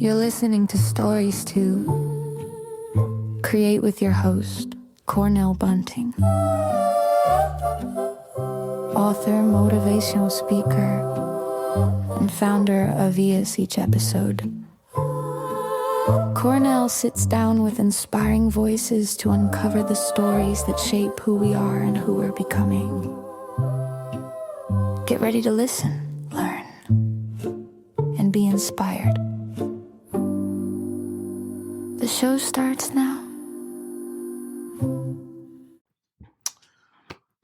You're listening to Stories to Create with your host, Cornell Bunting. Author, motivational speaker, and founder of Vias Each Episode. Cornell sits down with inspiring voices to uncover the stories that shape who we are and who we're becoming. Get ready to listen, learn, and be inspired. The show starts now.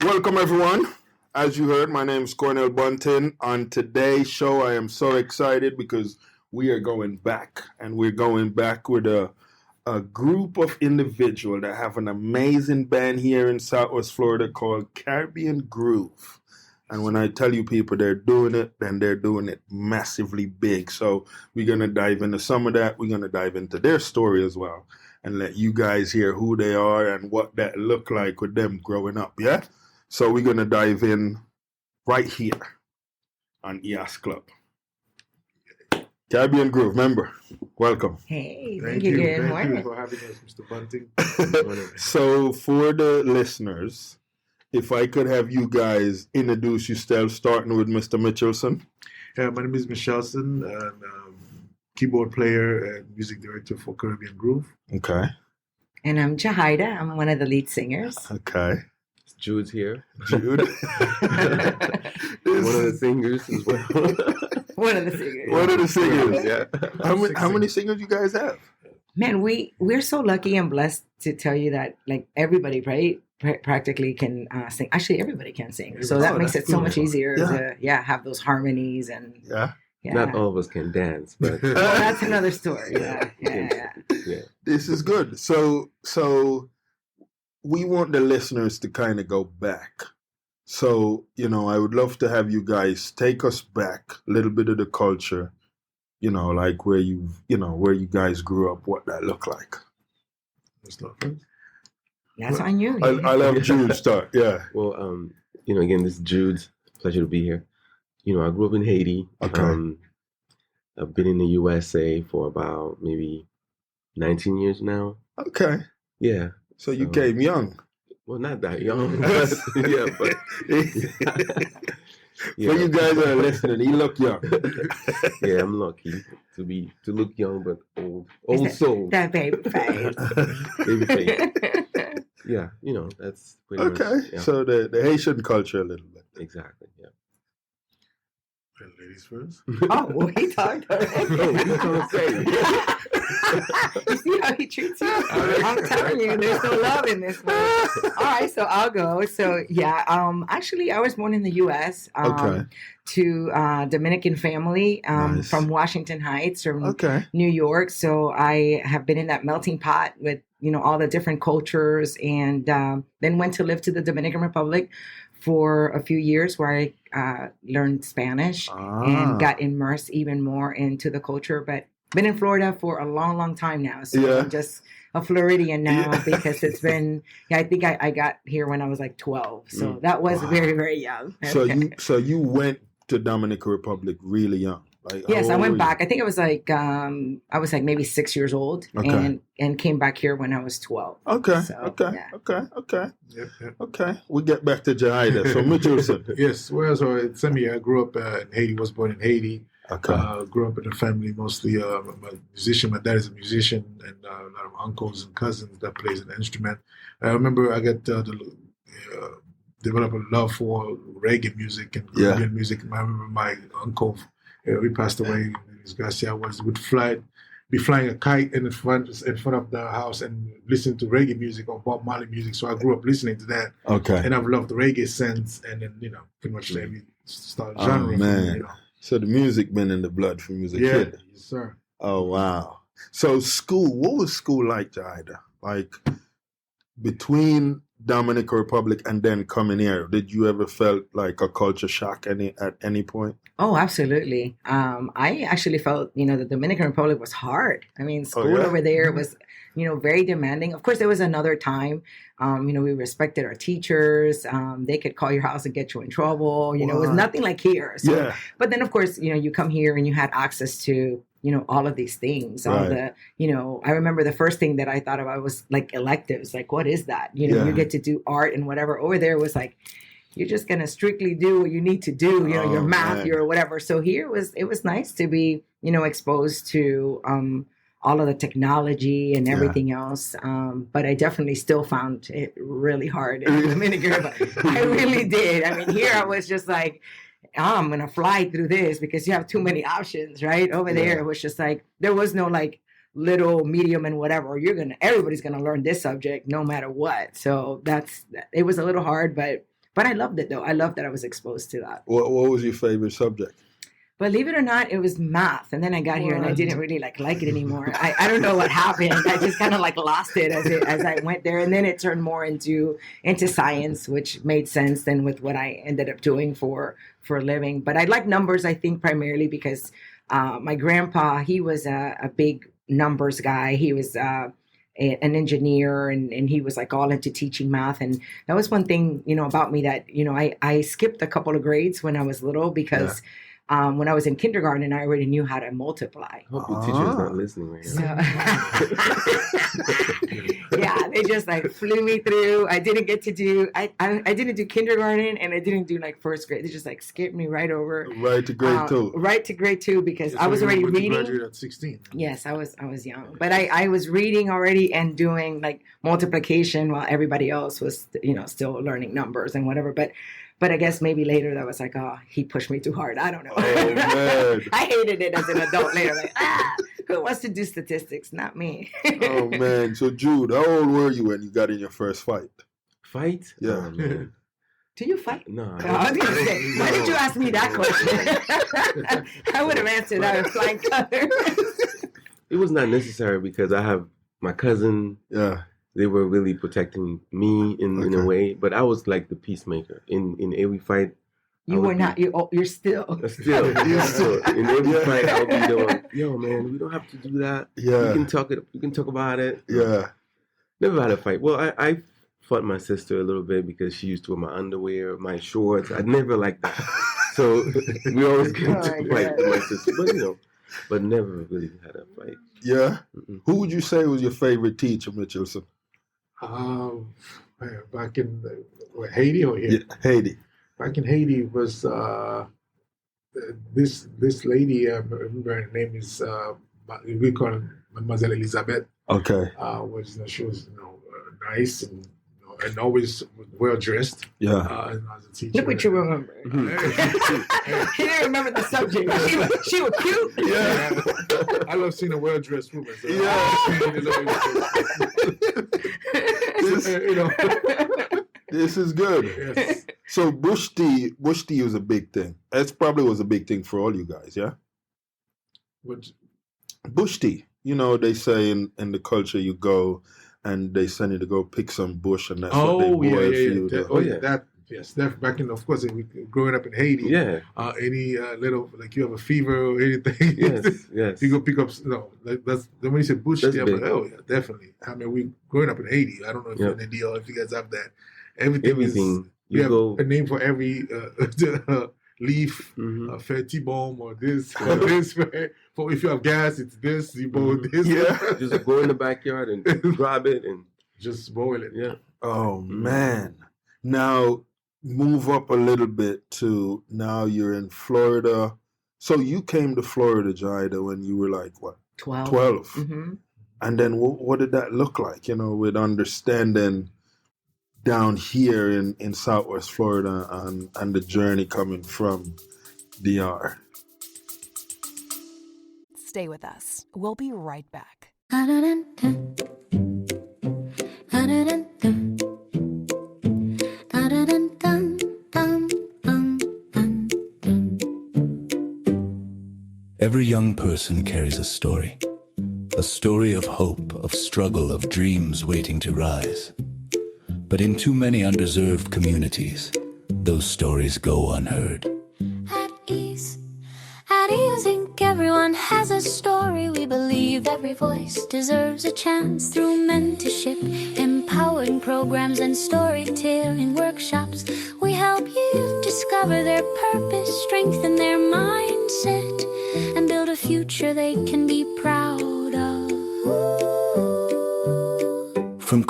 Welcome, everyone. As you heard, my name is Cornell Bunting. On today's show, I am so excited because we are going back, and we're going back with a group of individuals that have an amazing band here in Southwest Florida called Karibbean Groove. And when I tell you people they're doing it, then they're doing it massively big. So we're going to dive into some of that. We're going to dive into their story as well and let you guys hear who they are and what that looked like with them growing up, yeah? So we're going to dive in right here on EOS Club. Karibbean Groove, member, welcome. Hey, thank you. Good morning. Thank you for having us, Mr. Bunting. So for the listeners, if I could have you guys introduce yourselves, starting with Mr. Michelson. My name is Michelson, and keyboard player and music director for Caribbean Groove. Okay. And I'm Yajaida. I'm one of the lead singers. Okay. Jude's here. Jude. One of the singers as well. One of the singers. One of the singers. Yeah. How many singers you guys have? Man, we're so lucky and blessed to tell you that, like, everybody, right, practically can sing. Actually, everybody can sing. So that makes it so much easier to have those harmonies and Yeah. Not all of us can dance, but Well, that's another story. Yeah. This is good. So we want the listeners to kind of go back. So, I would love to have you guys take us back a little bit of the culture, like where you guys grew up, what that looked like. That's on you. I'll have Jude start. Yeah. well, again, this is Jude's. Pleasure to be here. I grew up in Haiti. Okay. I've been in the USA for about maybe 19 years now. Okay. Yeah. So you came young. Well, not that young. But, For you guys that are listening, you look young. Yeah, I'm lucky to look young but old soul. That baby face. Baby face. Yeah, that's pretty much. Okay. Yeah. So the Haitian culture a little bit. Exactly. Yeah. Ladies first. Oh, well, he talked already. You see how he treats you? I'm telling you, there's no love in this one. All right, so I'll go. So actually, I was born in the U.S. To Dominican family Nice. from Washington Heights, from Okay. New York. So I have been in that melting pot with all the different cultures, and then went to live to the Dominican Republic for a few years, where I learned Spanish and got immersed even more into the culture. But been in Florida for a long, long time now. So I'm just a Floridian now because it's been, I think I got here when I was like 12. So that was very, very young. So you went to Dominican Republic really young. Like, yes, I went you? back. I think it was like, I was like maybe 6 years old and came back here when I was 12. Okay. So, Okay. yeah. Okay. Yep. Okay. We get back to Yajaida. So Michelson. Yes, whereas I grew up in Haiti, was born in Haiti. Okay. Grew up in a family mostly a musician. My dad is a musician, and a lot of uncles and cousins that plays an instrument. I remember I got developed a love for reggae music and Caribbean music. I remember my uncle, we passed away. His Garcia would be flying a kite in front of the house and listen to reggae music or Bob Marley music. So I grew up listening to that. Okay. And I've loved reggae since, and then pretty much every style Oh, genre. man. So the music been in the blood from you as a kid. Yes, sir. Oh, wow. So school, what was school like, Yajaida? Like between Dominican Republic and then coming here, did you ever felt like a culture shock at any point? Oh, absolutely. I actually felt, the Dominican Republic was hard. I mean, school over there was, very demanding. Of course, there was another time, we respected our teachers. They could call your house and get you in trouble. It was nothing like here. So, but then, of course, you come here and you had access to all of these things, all the, I remember the first thing that I thought about was like electives. Like, what is that? You get to do art and whatever. Over there was like, you're just going to strictly do what you need to do, your math, your whatever. So here it was nice to be, exposed to all of the technology and everything else. But I definitely still found it really hard in the Dominican Republic. I really did. I mean, here I was just like, I'm going to fly through this because you have too many options, right? Over there, it was just like, there was no like little, medium, and whatever. Everybody's going to learn this subject no matter what. So it was a little hard, but I loved it though. I loved that I was exposed to that. What was your favorite subject? Believe it or not, it was math. And then I got here and I didn't really like it anymore. I don't know what happened. I just kind of like lost it as I went there. And then it turned more into science, which made sense then with what I ended up doing for a living. But I like numbers, I think, primarily because my grandpa, he was a big numbers guy. He was an engineer and he was like all into teaching math. And that was one thing, about me that, I skipped a couple of grades when I was little because when I was in kindergarten, I already knew how to multiply. I hope your teacher's not listening right now. So, they just like flew me through. I didn't get to do, I didn't do kindergarten and I didn't do like first grade. They just like skipped me right over. Right to grade 2. Right to grade 2 because I was already reading. You graduated at 16. Yes, I was young. But I was reading already and doing like multiplication while everybody else was, still learning numbers and whatever. But I guess maybe later that was like, he pushed me too hard. I don't know. Oh, man. I hated it as an adult later. Like, who wants to do statistics? Not me. Oh, man. So, Jude, how old were you when you got in your first fight? Fight? Yeah. Oh, man. Do you fight? No. I was going to say, why did you ask me that question? I would have answered that with flying colors. It was not necessary because I have my cousin. Yeah. They were really protecting me in a way, but I was like the peacemaker in every fight. You were not. You're still. Still. In every fight, I'll be the one. Yo, man, we don't have to do that. Yeah. We can talk about it. Yeah. Never had a fight. Well, I fought my sister a little bit because she used to wear my underwear, my shorts. I never liked that. So we always get into fight with my sister, but never really had a fight. Yeah. Mm-mm. Who would you say was your favorite teacher, Michelson? Back in Haiti or here? Yeah, Haiti. Back in Haiti was this lady. I remember her name is we call her Mademoiselle Elizabeth. Okay. She was nice and always well dressed. Yeah. As a teacher. Look what you remember. He didn't remember the subject. She was cute. Yeah. I love seeing a well dressed woman. So This is good. Yes. So bush tea was a big thing. That probably was a big thing for all you guys, yeah? Bush tea. They say in the culture you go and they send you to go pick some bush and that's what they boil for you. Back in, of course, growing up in Haiti. Yeah. Any little, like you have a fever or anything. Yes. You go pick up, that's, when you say bush tea, I'm like, oh, yeah, definitely. I mean, we growing up in Haiti. I don't know if you're in India or if you guys have that. Everything. You have a name for every leaf, Fetibom or this, or this. For if you have gas, it's this. You boil this. Yeah. Just go in the backyard and grab it and just boil it. Yeah. Oh, man. Now, move up a little bit to now you're in Florida. So you came to Florida, Yajaida, when you were like, what? 12. 12. Mm-hmm. And then what did that look like, with understanding down here in Southwest Florida and the journey coming from DR? Stay with us. We'll be right back. Every young person carries a story of hope, of struggle, of dreams waiting to rise. But in too many underserved communities, those stories go unheard. At ease, Inc. Everyone has a story. We believe every voice deserves a chance. Through mentorship, empowering programs, and storytelling workshops, we help youth discover their purpose, strengthen their mindset, and build a future they can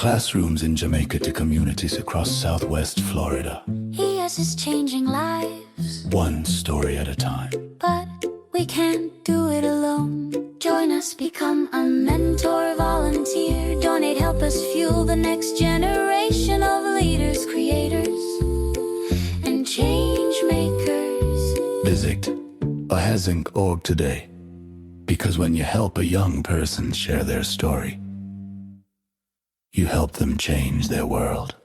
classrooms in Jamaica to communities across Southwest Florida. Yes, it's changing lives, One story at a time. but we can't do it alone. Join us, become a mentor, volunteer, donate, help us fuel the next generation of leaders, creators, and change makers. Visit ahazink.org today, because when you help a young person share their story, you help them change their world.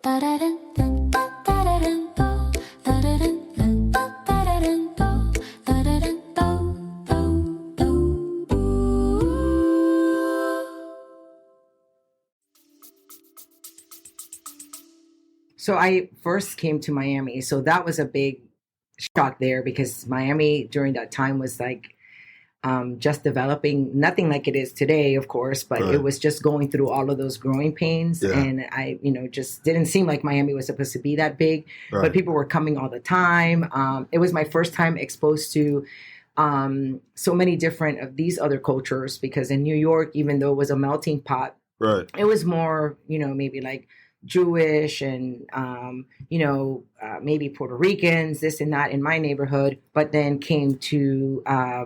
So I first came to Miami. So that was a big shock there because Miami during that time was like just developing, nothing like it is today, of course, but Right. it was just going through all of those growing pains. Yeah. And I, just didn't seem like Miami was supposed to be that big, Right. but people were coming all the time. It was my first time exposed to so many different of these other cultures because in New York, even though it was a melting pot, Right. it was more, maybe like Jewish and, maybe Puerto Ricans, this and that in my neighborhood, but then came to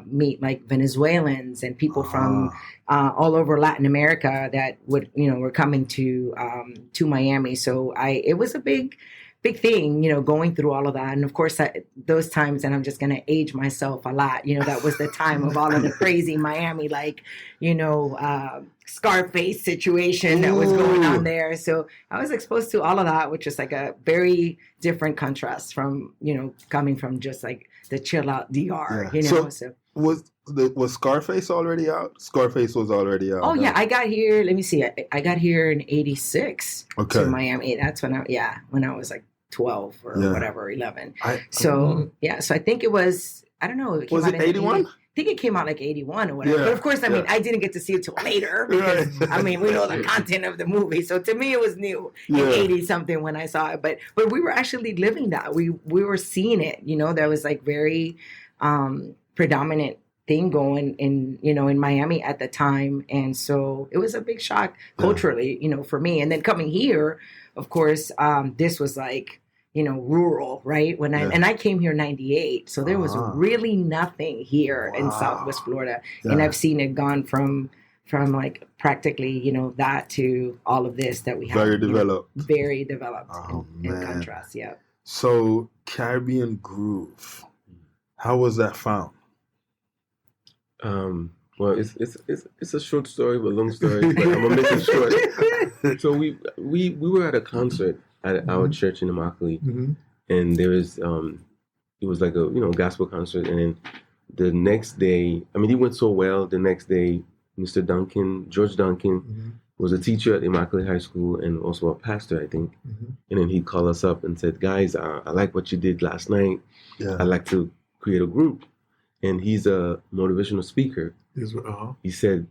meet like Venezuelans and people from all over Latin America that were coming to Miami. So it was a big thing, going through all of that. And of course, those times, and I'm just going to age myself a lot, that was the time of all of the crazy Miami, like, Scarface situation that was going on there. So I was exposed to all of that, which is like a very different contrast from, coming from just like the chill out DR, Yeah. So Was Scarface already out? Scarface was already out. oh yeah, I got here. Let me see. I got here in '86 Okay. to Miami. That's when I was like 12 or Yeah. whatever, 11. Mhm. So I think it was. I don't know. Was it 81? I think it came out like 81 or whatever. Yeah, But of course, I mean, yeah. I didn't get to see it till later because Right. we know the content of the movie. So to me, it was new in Yeah. 80 something when I saw it. But we were actually living that. We were seeing it. There was like very predominant thing going in Miami at the time. And so it was a big shock culturally, for me. And then coming here, of course, this was like, rural, right? And I came here in 98. So there was really nothing here in Southwest Florida. Yeah. And I've seen it gone from like practically, that to all of this that we have. Very developed. Very developed Oh, in man. contrast. Yeah. So Caribbean Groove, how was that found? Well, it's a short story, but long story. But I'm gonna make it short. So we were at a concert at our church in Immokalee, Mhm. and there was it was like a gospel concert, and then the next day, it went so well. The next day, Mr. George Duncan, Mhm. was a teacher at Immokalee High School and also a pastor, I think. Mhm. And then he called us up and said, "Guys, I like what you did last night. Yeah. I'd like to create a group." And he's a motivational speaker. These were, He said,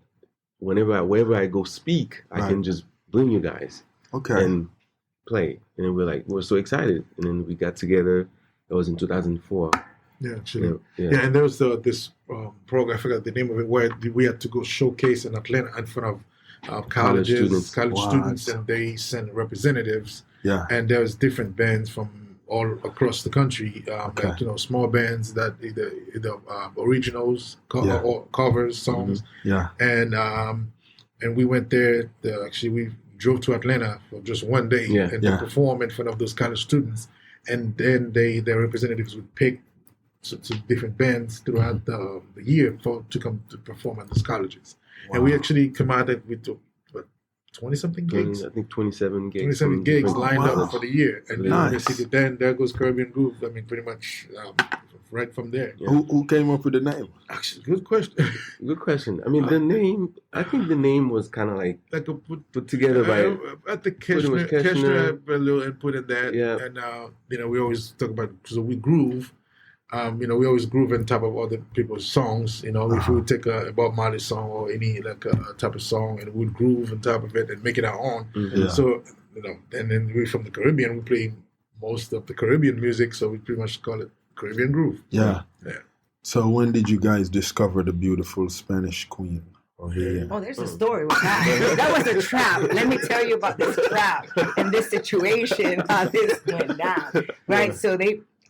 wherever I go speak, I Right. can just bring you guys Okay. and play. And then we're so excited. And then we got together. That was in 2004. yeah, actually. Yeah. Yeah, and there was this program, I forgot the name of it, where we had to go showcase in Atlanta in front of colleges, students. college What? students, and they sent representatives. Yeah. And there was different bands from all across the country, Okay. like, small bands that either originals, Yeah. or covers, songs. Yeah. And we went there. We drove to Atlanta for just one day Yeah. and Yeah. to perform in front of those college students. And then their representatives would pick some different bands throughout the year to come to perform at those colleges. And we actually come out with 20-something gigs. I think 27 gigs. 27 from gigs different lined wow. up for the year. And then Nice. obviously then there goes Caribbean Groove. Pretty much right from there. Yeah. Who came up with the name? Actually, good question. Good question. The name, I think the name was kind of like Like a put together by... I think Pretty much Keshner Keshner. had a little input in that. Yeah. And we always talk about, so we groove. We always groove on top of other people's songs. If we would take a Bob Marley song or any like a type of song, and we'd groove on top of it and make it our own. Mhm. Yeah. So and then we from the Caribbean, we play most of the Caribbean music, so we pretty much call it Caribbean Groove. Yeah. Yeah. So when did you guys discover the beautiful Spanish queen? Oh, yeah. Oh, there's a story with that. That was a trap. Let me tell you about this trap and this situation, how this went down. Right. So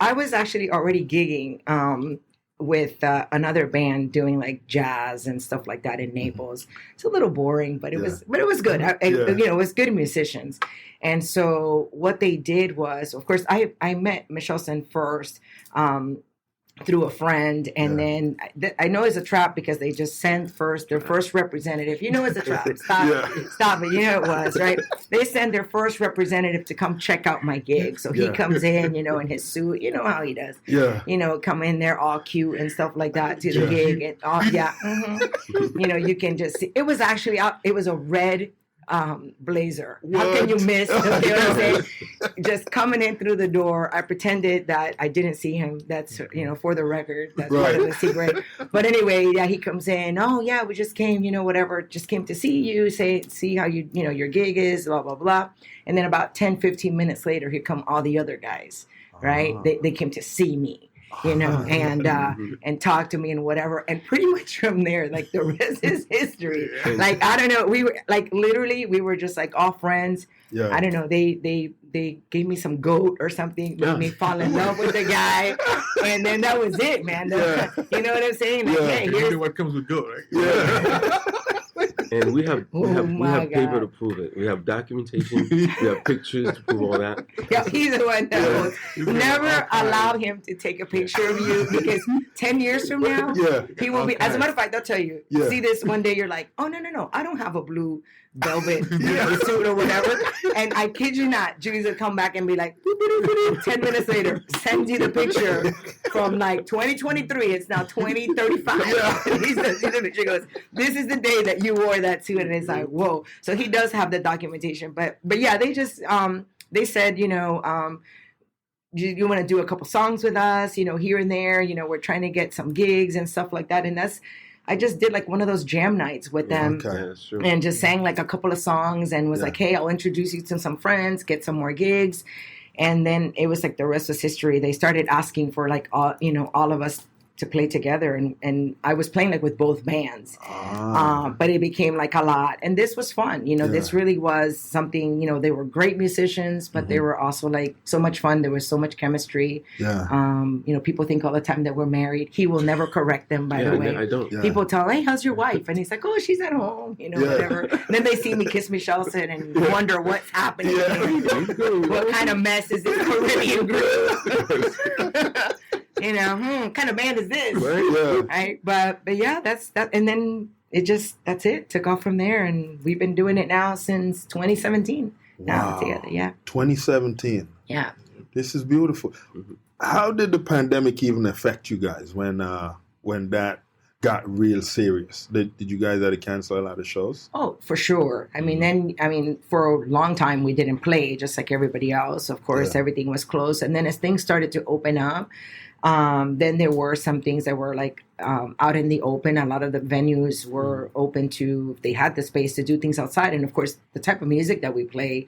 I was actually already gigging with another band doing like jazz and stuff like that in Naples. It's a little boring, but it was good. It was good musicians. And so what they did was, of course, I met Michelson first. Through a friend, and then I know it's a trap because they just sent their first representative. You know it's a trap. Stop it. You know it was, right? They send their first representative to come check out my gig. So he comes in, in his suit. You know how he does. Yeah. Come in there all cute and stuff like that to the gig. And you can just see. It was actually it was a red blazer. What? How can you miss? You know what I'm saying? Just coming in through the door, I pretended that I didn't see him. That's for the record, that's part of the secret. But anyway, he comes in. Oh yeah, we just came. Whatever. Just came to see you. See how your gig is. Blah blah blah. And then about 10-15 minutes later, here come all the other guys. Right? They came to see me. And talk to me and whatever. And pretty much from there, like the rest is history. Like, I don't know. We were like, literally, we were just like all friends. Yeah. I don't know. They gave me some goat or something, made me fall in love with the guy. And then that was it, man. You know what I'm saying? Like, hey, here's what comes with goat, right? Yeah. And we have paper to prove it. We have documentation. We have pictures to prove all that. Yeah, he's the one that knows. Never allow him to take a picture of you because 10 years from now, he will be. As a matter of fact, I'll tell you. See this one day, you're like, oh no, I don't have a blue velvet suit or whatever. And I kid you not, Judes will come back and be like, 10 minutes later, send you the picture from like 2023. It's now 2035. And he says, the picture goes, this is the day that you wore that suit. And it's like, whoa. So he does have the documentation. But yeah, they just, they said, you want to do a couple songs with us, here and there, we're trying to get some gigs and stuff like that. And I just did like one of those jam nights with them and just sang like a couple of songs and was like, hey, I'll introduce you to some friends, get some more gigs. And then it was like the rest was history. They started asking for like, all of us to play together. And I was playing like with both bands, but it became like a lot. And this was fun. This really was something, they were great musicians, but they were also like so much fun. There was so much chemistry. People think all the time that we're married. He will never correct them, by the way. I don't. People tell, hey, how's your wife? And he's like, oh, she's at home, whatever. And then they see me kiss Michelson and wonder what's happening. What kind of mess is this Caribbean Groove? Kind of band is this? Right? But yeah, that's that. And then that's it. Took off from there. And we've been doing it now since 2017. Wow. Now together, yeah. 2017. Yeah. This is beautiful. How did the pandemic even affect you guys when that got real serious? Did you guys have to cancel a lot of shows? Oh, for sure. For a long time we didn't play, just like everybody else. Of course, everything was closed. And then as things started to open up, then there were some things that were like out in the open. A lot of the venues were open they had the space to do things outside. And of course, the type of music that we play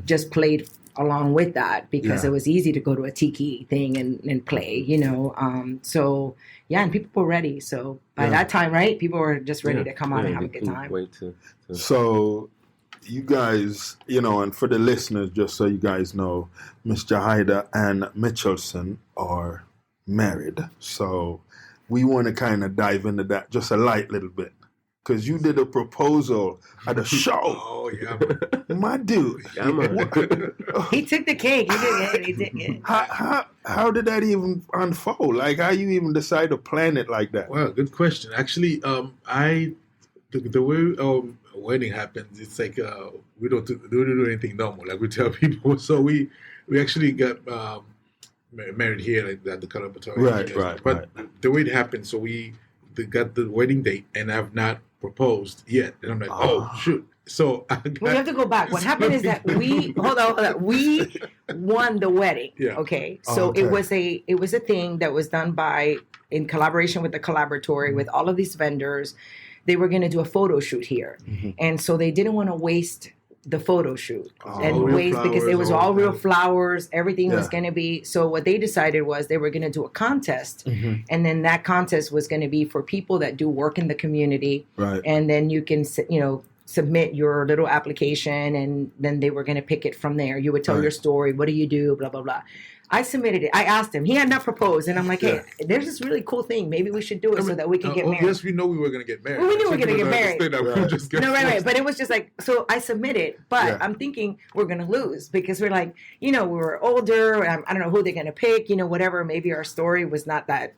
just played along with that because it was easy to go to a tiki thing and play, So, yeah, and people were ready. So by that time, right, people were just ready to come out and have a good time. So you guys, and for the listeners, just so you guys know, Miss Yajaida and Michelson are married. So we want to kind of dive into that just a light little bit. Because you did a proposal at a show. Oh, yeah. My dude. Yeah, he took the cake. He did it. How did that even unfold? Like, how you even decide to plan it like that? Well, good question. Actually, the way wedding happens, it's like we don't do anything normal. Like we tell people. So we actually got married here like at the conservatory. Right. But the way it happened, so we got the wedding date and have not proposed yet. And I'm like, oh shoot. So we have to go back. What happened is that we we won the wedding. Yeah. Okay. So it was a thing that was done in collaboration with the collaboratory with all of these vendors. They were going to do a photo shoot here, and so they didn't want to waste the photo shoot Oh, and real ways because it flowers, was all all real that. flowers. Everything was Yeah. going to be. So what they decided was they were going to do a contest, and then that contest was going to be for people that do work in the community, Right. and then you can submit your little application, and then they were going to pick it from there. You would tell Right. your story. What do you do? Blah blah blah. I submitted it. I asked him. He had not proposed, and I'm like, hey, there's this really cool thing. Maybe we should do it so that we can get married. Yes, we know we were going to get married. Well, we knew we were So gonna it get was married. understood that we Right. just get No, right. forced. But it was just like, so I submitted, but Yeah. I'm thinking we're going to lose because we're like, we were older. I don't know who they're going to pick, whatever. Maybe our story was not that,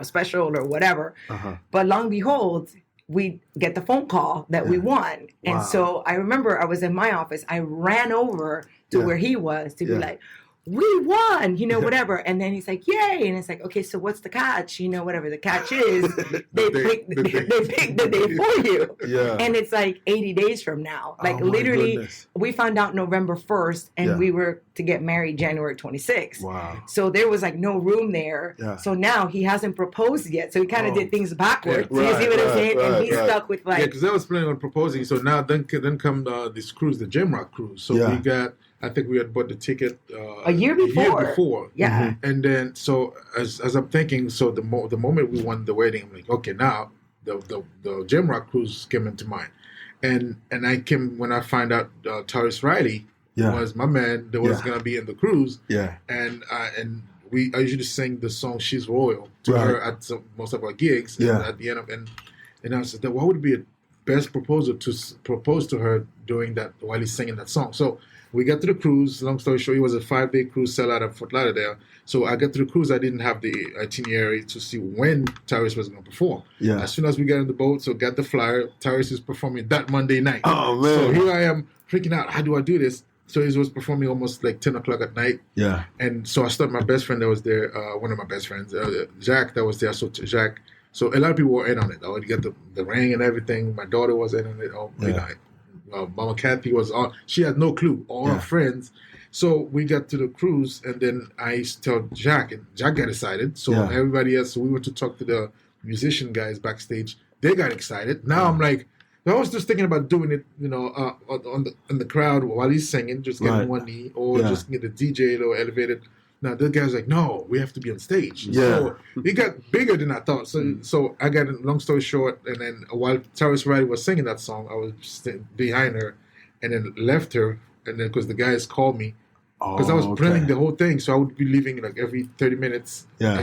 special or whatever. Uh-huh. But long behold, we get the phone call that we won. And Wow. so I remember I was in my office. I ran over to Yeah. where he was to be Yeah. like, we won, whatever. And then he's like, yay. And it's like, okay, so what's the catch? Whatever the catch is, they picked the day for you. Yeah. And it's like 80 days from now. Like Oh, my literally, goodness. we found out November 1st and Yeah. we were to get married January 26th. Wow. So there was like no room there. Yeah. So now he hasn't proposed yet. So he kind of Oh. did things backwards. Yeah, You see what I'm right, saying? right, And he's right. stuck with Yeah, like, because I was planning on proposing. So now then come this cruise, the Jamrock cruise. So Yeah. we got, I think we had bought the ticket A year before. Yeah. Mm-hmm. And then so as I'm thinking, so the moment we won the wedding, I'm like, okay, now the Jamrock cruise came into mind, and I came when I find out Taurus Riley Yeah. was my man that was Yeah. gonna be in the cruise, Yeah. and I usually sing the song "She's Royal" to Right. her at most of our gigs. Yeah. And at the end of and I said, what would be a best proposal to propose to her doing that while he's singing that song? So we got to the cruise. Long story short, it was a 5-day cruise sellout at Fort Lauderdale. So I got to the cruise. I didn't have the itinerary to see when Tyrus was going to perform. Yeah. As soon as we got in the boat, so got the flyer, Tyrus is performing that Monday night. Oh, man. So here I am freaking out. How do I do this? So he was performing almost like 10 o'clock at night. Yeah. And so I started my best friend that was there, one of my best friends, Jack, that was there. So Jack, so a lot of people were in on it. I would get the ring and everything. My daughter was in on it. Mama Kathy was on. She had no clue. All her friends. So we got to the cruise, and then I tell Jack, and Jack got excited. So everybody else, so we went to talk to the musician guys backstage. They got excited. Now I'm like, I was just thinking about doing it, on the crowd while he's singing, just getting one knee, or just get the DJ a little elevated. Now the guy's like, no, we have to be on stage. Yeah. So it got bigger than I thought. So I got, long story short, and then while Taurus Riley was singing that song, I was behind her, and then left her, and then because the guys called me, because I was planning the whole thing, so I would be leaving like every 30 minutes. Yeah.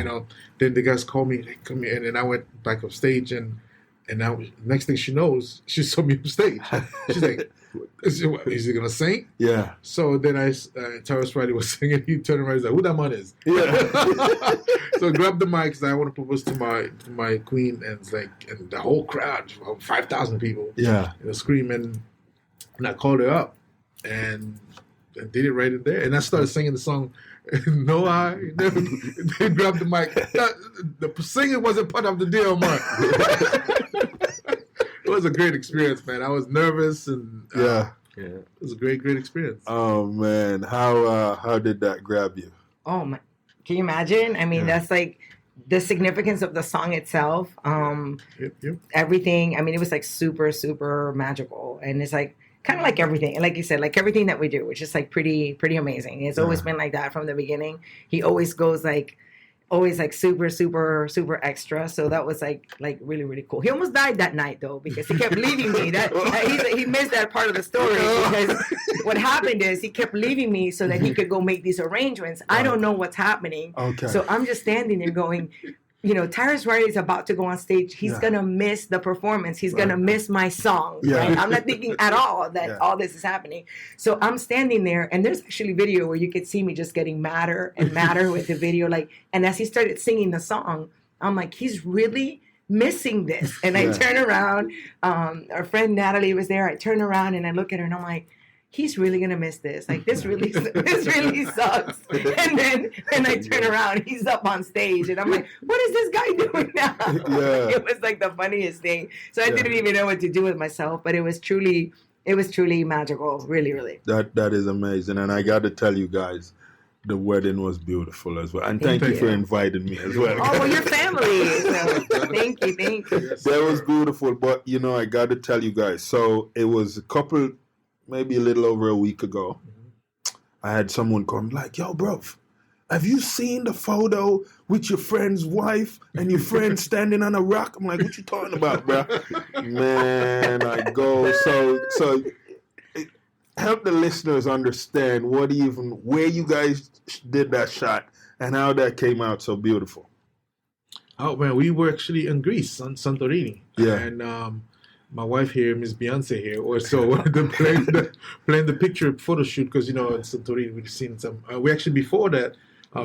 Then the guys called me, like, come here, and then I went back up stage, and now next thing she knows, she saw me on stage. She's like, is he gonna sing? Yeah. So then Taurus Riley was singing. He turned around, he's like, who that man is? Yeah. So I grabbed the mic, so I want to propose to my queen, and it's like, and the whole crowd, 5,000 people, Yeah. Screaming, and I called her up, and did it right in there, and I started singing the song. No, I never. They grabbed the mic. The singing wasn't part of the deal, man. It was a great experience, man. I was nervous, and it was a great experience. Oh man, how did that grab you? oh my, can you imagine? I mean, that's like the significance of the song itself. Yep. Everything. I mean, it was like super, super magical, and it's like kind of like everything, like you said, like everything that we do, which is like pretty amazing. It's always been like that from the beginning. He always goes like super, super, super extra. So that was like really, really cool. He almost died that night though, because he kept leaving me. He missed that part of the story, because what happened is he kept leaving me so that he could go make these arrangements. I don't know what's happening. Okay. So I'm just standing there going, Tyrus Riley is about to go on stage. He's going to miss the performance. He's going to miss my song. Yeah. Right? I'm not thinking at all that all this is happening. So I'm standing there, and there's actually video where you could see me just getting madder and madder with the video. And as he started singing the song, I'm like, he's really missing this. And I turn around. Our friend Natalie was there. I turn around and I look at her, and I'm like, he's really gonna miss this. Like this really sucks. And then I turn around, he's up on stage, and I'm like, what is this guy doing now? Yeah. It was like the funniest thing. So I didn't even know what to do with myself, but it was truly magical. Really, really. That is amazing, and I got to tell you guys, the wedding was beautiful as well. And thank you for inviting me as well. Oh, well, your family. So thank you. That was beautiful, but I got to tell you guys. So it was a couple maybe a little over a week ago, I had someone come like, yo, bro, have you seen the photo with your friend's wife and your friend standing on a rock? I'm like, what you talking about, bro? Man, I go. So help the listeners understand where you guys did that shot and how that came out so beautiful. Oh, man, we were actually in Greece, on Santorini. Yeah. And my wife here, Miss Beyonce here, or so playing the picture photo shoot because, in Santorini we've seen some. We actually, before that,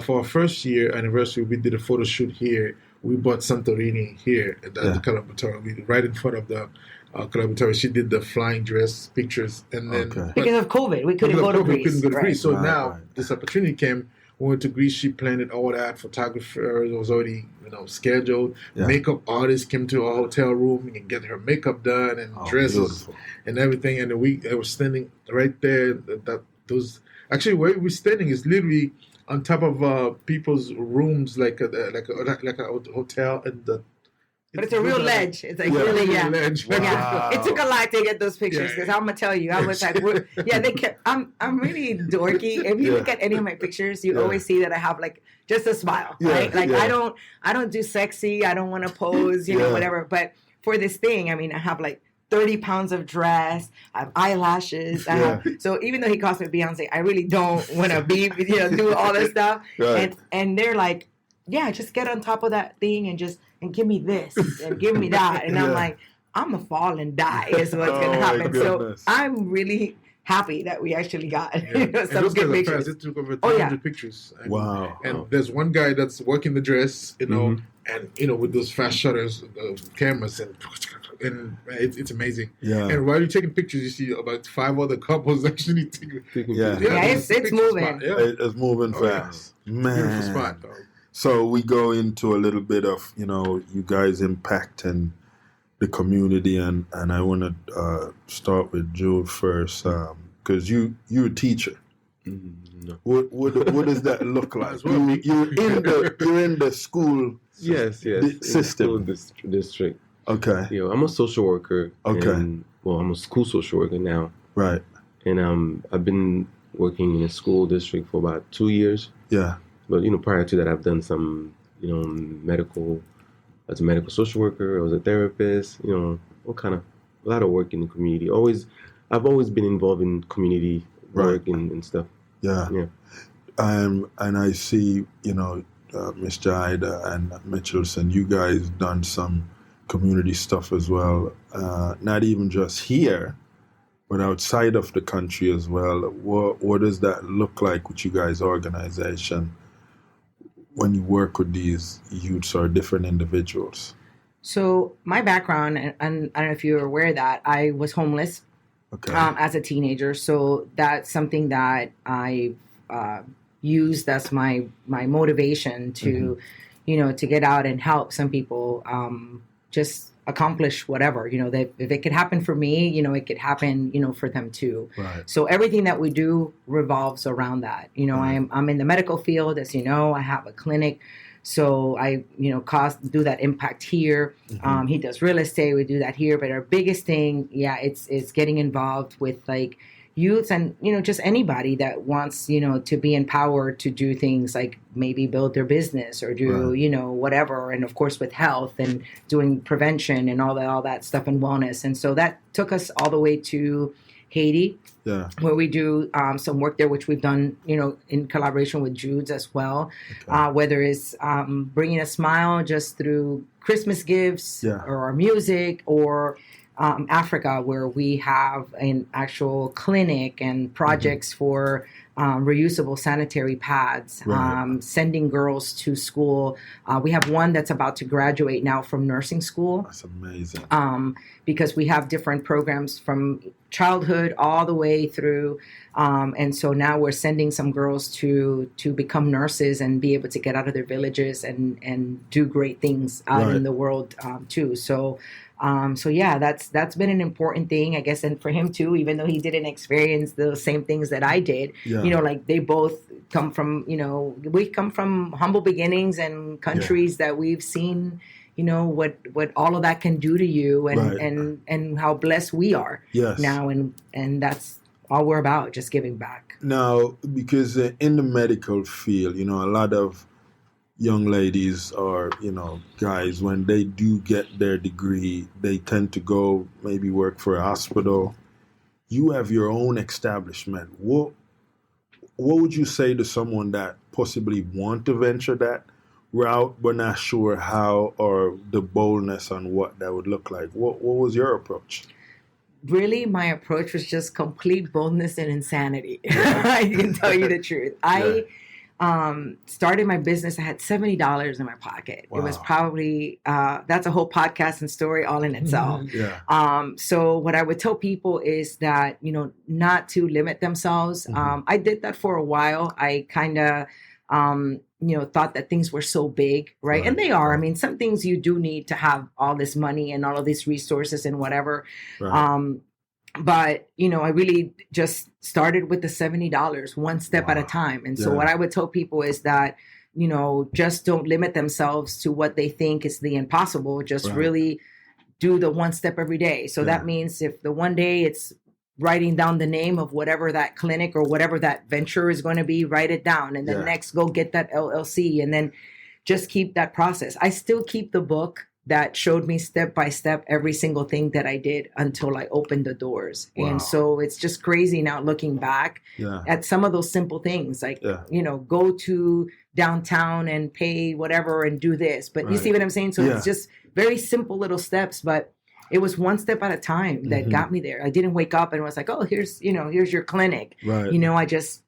for our first year anniversary, we did a photo shoot here. We bought Santorini here at the Calabatori, right in front of the Calabatori. She did the flying dress pictures. And then because of COVID, we couldn't go to Greece. So now this opportunity came. We went to Greece. She planned it all that. Photographer was already, scheduled. Yeah. Makeup artist came to our hotel room and get her makeup done and dresses beautiful. And everything. And we were standing right there. Actually, where we're standing is literally on top of people's rooms, like a hotel, and but it's a real ledge. It's like really, ledge. Wow. Yeah. It took a lot to get those pictures because I'm gonna tell you, I was like, they kept. I'm really dorky. If you look at any of my pictures, you always see that I have like just a smile, right? Like I don't do sexy. I don't want to pose, whatever. But for this thing, I mean, I have like 30 pounds of dress. I have eyelashes. So even though he calls me Beyonce, I really don't want to be, do all this stuff. Right. And they're like, yeah, just get on top of that thing and give me this and give me that. And I'm like, I'm going to fall and die is what's going to happen. So I'm really happy that we actually got some good pictures. It took over 300 pictures. Wow. And there's one guy that's working the dress, and, with those fast shutters, cameras, and it's amazing. Yeah. And while you're taking pictures, you see about 5 other couples actually taking pictures. It's moving. It's moving fast. Man. Beautiful spot, though. So we go into a little bit of, you guys impacting the community, and I want to start with Jude first, because you're a teacher. No. What does that look like? You're in the school system. School district. Okay. I'm a social worker. Okay. I'm a school social worker now. Right. And I've been working in a school district for about 2 years. Yeah. But, prior to that, I've done some, medical, as a medical social worker, I was a therapist, a lot of work in the community. I've always been involved in community work and stuff. Yeah. Yeah. And I see, Miss Yajaida and Michelson, you guys done some community stuff as well. Not even just here, but outside of the country as well. What does that look like with you guys' organization when you work with these youths or different individuals? So my background, and I don't know if you're aware of that, I was homeless as a teenager. So that's something that I used as my motivation to, to get out and help some people just accomplish whatever, that if it could happen for me, it could happen, for them too. Right. So everything that we do revolves around that. I'm in the medical field, as you know, I have a clinic. So I, do that impact here. Mm-hmm. He does real estate. We do that here. But our biggest thing, it's getting involved with like youths and, just anybody that wants, to be empowered to do things like maybe build their business or do, whatever. And of course with health and doing prevention and all that stuff and wellness. And so that took us all the way to Haiti, where we do some work there, which we've done, in collaboration with Judes as well, whether it's bringing a smile just through Christmas gifts or our music, or Africa, where we have an actual clinic and projects for reusable sanitary pads, sending girls to school. We have one that's about to graduate now from nursing school. That's amazing. Because we have different programs from childhood all the way through. And so now we're sending some girls to become nurses and be able to get out of their villages and do great things out in the world too. So that's been an important thing, I guess, and for him too, even though he didn't experience the same things that I did, like they both come from, we come from humble beginnings and countries that we've seen, what all of that can do to you and how blessed we are now. And that's all we're about, just giving back. Now, because in the medical field, a lot of young ladies or, guys, when they do get their degree, they tend to go maybe work for a hospital. You have your own establishment. What would you say to someone that possibly want to venture that route but not sure how, or the boldness on what that would look like? What was your approach? Really, my approach was just complete boldness and insanity. I can tell you the truth. I started my business. I had $70 in my pocket. Wow. It was probably, that's a whole podcast and story all in itself. So what I would tell people is that, not to limit themselves. I did that for a while. I kind of, thought that things were so big, right? And they are. I mean, some things you do need to have all this money and all of these resources and whatever. But, I really just started with the $70, one step at a time. And so what I would tell people is that, just don't limit themselves to what they think is the impossible. Just really do the one step every day. So that means if the one day it's writing down the name of whatever that clinic or whatever that venture is going to be, write it down. And then next, go get that LLC, and then just keep that process. I still keep the book that showed me step by step every single thing that I did until I opened the doors. Wow. And so it's just crazy now looking back at some of those simple things, like, go to downtown and pay whatever and do this. But you see what I'm saying? So it's just very simple little steps, but it was one step at a time that got me there. I didn't wake up and was like, oh, here's your clinic. I just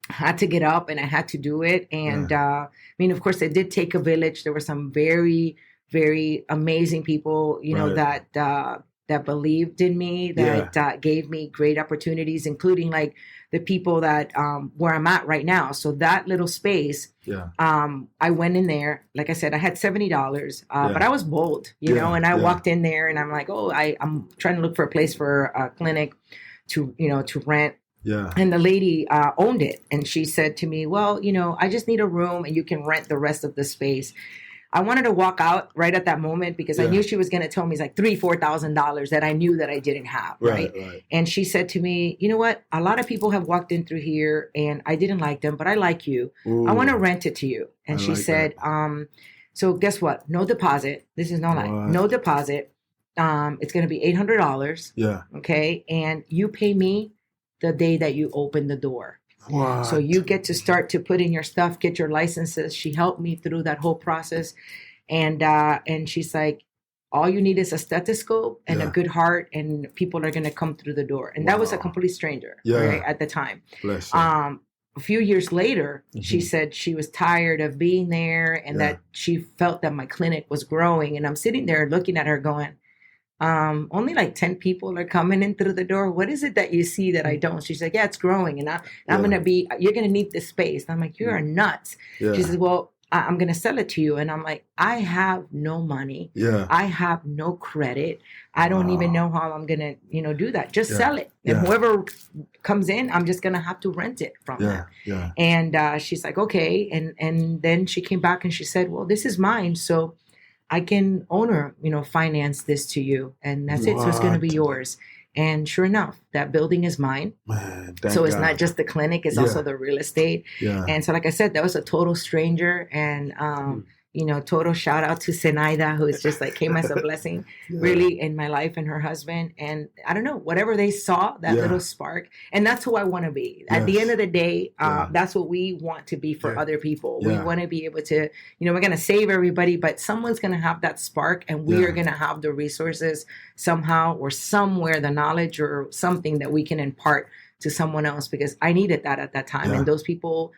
had to get up and I had to do it. And of course, it did take a village. There were some very, very amazing people, that believed in me, that gave me great opportunities, including like the people that where I'm at right now. So that little space, I went in there. Like I said, I had $70, but I was bold, and I walked in there and I'm like, I'm trying to look for a place for a clinic to rent. And the lady owned it. And she said to me, well, I just need a room and you can rent the rest of the space. I wanted to walk out right at that moment because I knew she was going to tell me like $3,000-$4,000 that I knew that I didn't have. Right. And she said to me, you know what? A lot of people have walked in through here and I didn't like them, but I like you. Ooh. I want to rent it to you. And she said, so guess what? No deposit. This is no lie. No deposit. It's going to be $800. Okay. And you pay me the day that you open the door. What? So you get to start to put in your stuff, get your licenses. She helped me through that whole process. And she's like, all you need is a stethoscope and a good heart, and people are going to come through the door. And that was a complete stranger right, at the time. A few years later, she said she was tired of being there and that she felt that my clinic was growing. And I'm sitting there looking at her going, only like 10 people are coming in through the door. What is it that you see that I don't? She's like, yeah, it's growing. And I'm going to you're going to need this space. And I'm like, you are nuts. She says, well, I'm going to sell it to you. And I'm like, I have no money. I have no credit. I don't even know how I'm going to, do that. Just sell it. And whoever comes in, I'm just going to have to rent it from them. And she's like, okay. And then she came back and she said, well, this is mine. So I can finance this to you, and that's it. So it's going to be yours. And sure enough, that building is mine. Man, so it's not just the clinic; it's also the real estate. And so, like I said, that was a total stranger, and total shout out to Zenaida, who is just like came as a blessing, really, in my life, and her husband. And I don't know, whatever they saw, that little spark, and that's who I want to be. At the end of the day, that's what we want to be for other people. We want to be able to, we're going to save everybody, but someone's going to have that spark, and we are going to have the resources somehow or somewhere, the knowledge or something that we can impart to someone else, because I needed that at that time, and those people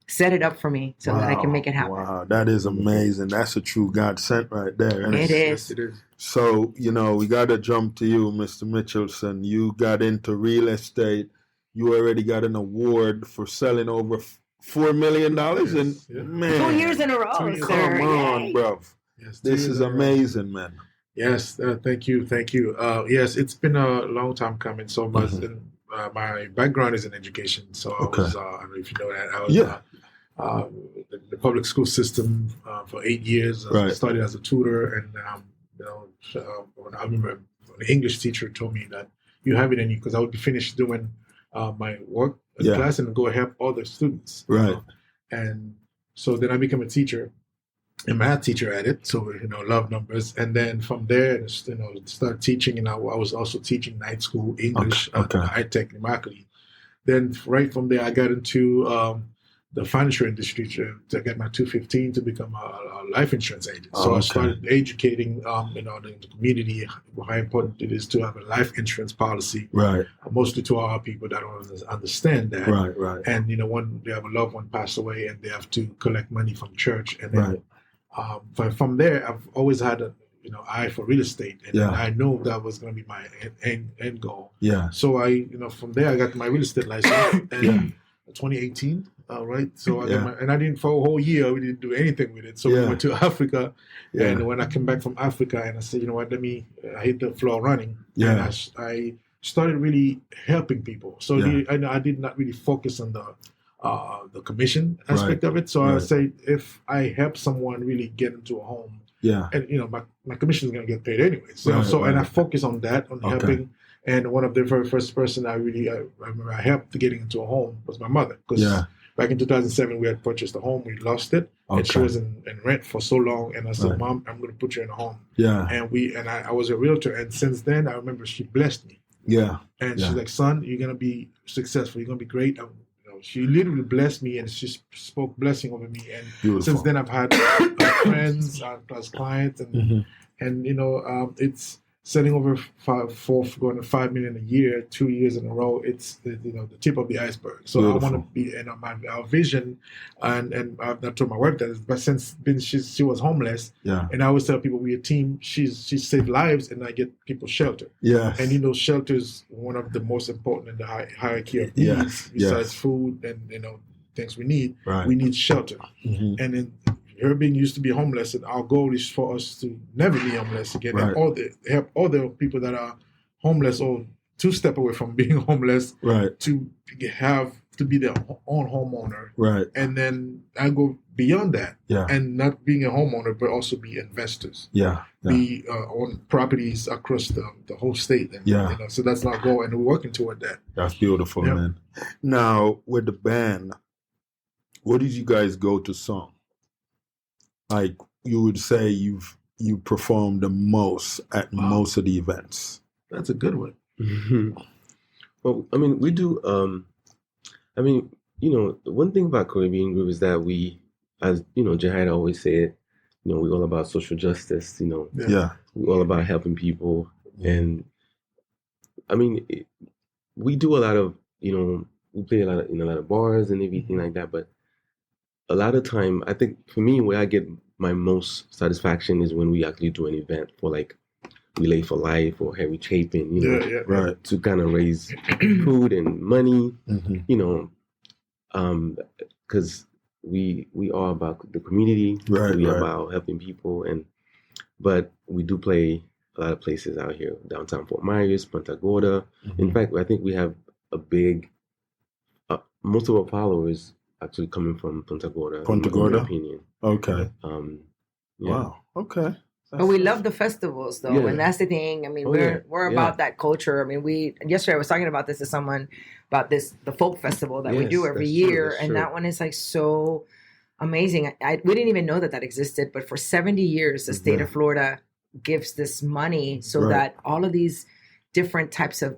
set it up for me so that I can make it happen. Wow, that is amazing. That's a true God sent right there. And it is. Yes, it is. So, we got to jump to you, Mr. Michelson. You got into real estate. You already got an award for selling over $4 million. Man, 2 years in a row, sir. Come on, bro. Yes, this is amazing, man. Yes, thank you. Yes, it's been a long time coming. So much. My background is in education. So I was, I don't know if you know that. I was the public school system for 8 years. I started as a tutor, and I remember the English teacher told me that you have it in you, because I would be finished doing my work Yeah. class and go help other students. Right. And so then I became a teacher, a math teacher at it. So, love numbers. And then from there, start teaching. And I was also teaching night school English, high tech, numerically. Then right from there, I got into the financial industry to get my 215 to become a life insurance agent. So I started educating, the community how important it is to have a life insurance policy. Right. Mostly to our people that don't understand that. Right. And when they have a loved one pass away and they have to collect money from church, and then from there, I've always had a eye for real estate, and I know that was going to be my end goal. Yeah. So I, from there, I got my real estate license in 2018. Right. So I got and I didn't for a whole year. We didn't do anything with it. So we went to Africa, and when I came back from Africa, and I said, what, I hit the floor running. Yeah. And I started really helping people. So I did not really focus on the commission aspect of it. So I would say if I help someone really get into a home, and my commission is going to get paid anyway. So and I focus on that, on helping. And one of the very first person I remember I helped getting into a home was my mother, because back in 2007 we had purchased a home, we lost it, and she was in rent for so long. And I said, Mom, I'm going to put you in a home. Yeah. And I was a realtor, and since then I remember she blessed me. Yeah. And she's like, son, you're going to be successful. You're going to be great. She literally blessed me, and she spoke blessing over me. And since then, I've had friends, plus clients, and it's selling over going to $5 million a year, 2 years in a row. It's the tip of the iceberg. So I want to be, our vision, and I've not told my wife that, but since she was homeless, and I always tell people we're a team. She saved lives, and I get people shelter. Yeah, and shelter is one of the most important in the hierarchy of needs. Besides food and things we need, we need shelter. Mm-hmm. And then her being used to be homeless, and our goal is for us to never be homeless again. And help all the people that are homeless or 2 step away from being homeless, to be their own homeowner. Right. And then I go beyond that, and not being a homeowner, but also be investors. Be on properties across the whole state. And, so that's our goal, and we're working toward that. That's beautiful, man. Now, with the band, what did you guys go to song? Like you would say you performed the most at most of the events. That's a good one. Well, we do. The one thing about Caribbean Groove is that we, as Yajaida always said, we're all about social justice. We're all about helping people, and we do a lot of we play a lot of in a lot of bars and everything like that, but a lot of time, I think for me, where I get my most satisfaction is when we actually do an event for like Relay for Life or Harry Chapin, to kind of raise food and money, because we are about the community, we are about helping people, but we do play a lot of places out here, downtown Fort Myers, Punta Gorda. In fact, I think we have a big, most of our followers actually coming from Punta Gorda. Punta Gorda? In my opinion. Okay. Wow. Okay. But we love the festivals, though, and that's the thing. We're about that culture. Yesterday I was talking about this to someone about the folk festival that we do every year, and that one is like so amazing. We didn't even know that existed, but for 70 years, the state of Florida gives this money so that all of these different types of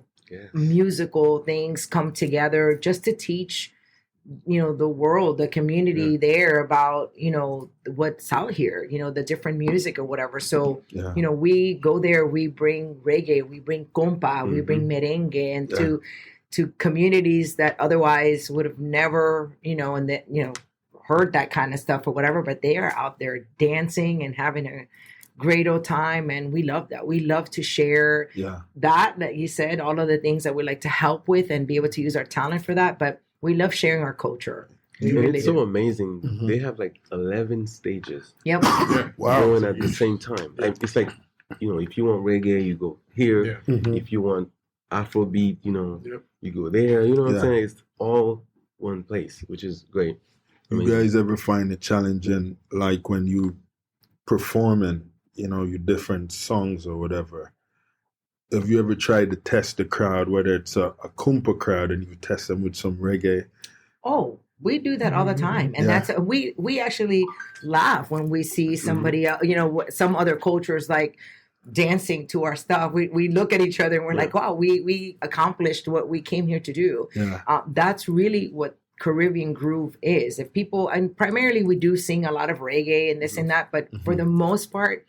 musical things come together just to teach the world, the community there about, what's out here, the different music or whatever. So, we go there, we bring reggae, we bring compa, we bring merengue, and to communities that otherwise would have never, heard that kind of stuff or whatever, but they are out there dancing and having a great old time. And we love that. We love to share that you said, all of the things that we like to help with and be able to use our talent for that. But we love sharing our culture. It's so amazing. They have like 11 stages. Yep. Going at the same time. It's like, if you want reggae, you go here. If you want Afrobeat, you go there. You know what I'm saying? It's all one place, which is great. You guys ever find it challenging, like when you performing, your different songs or whatever, have you ever tried to test the crowd, whether it's a Kumpa crowd, and you test them with some reggae? Oh, we do that all the time, and that's we actually laugh when we see somebody else, some other cultures like dancing to our stuff. We look at each other and we're like, wow, we accomplished what we came here to do. That's really what Caribbean Groove is. If people, and primarily we do sing a lot of reggae and this and that, but for the most part,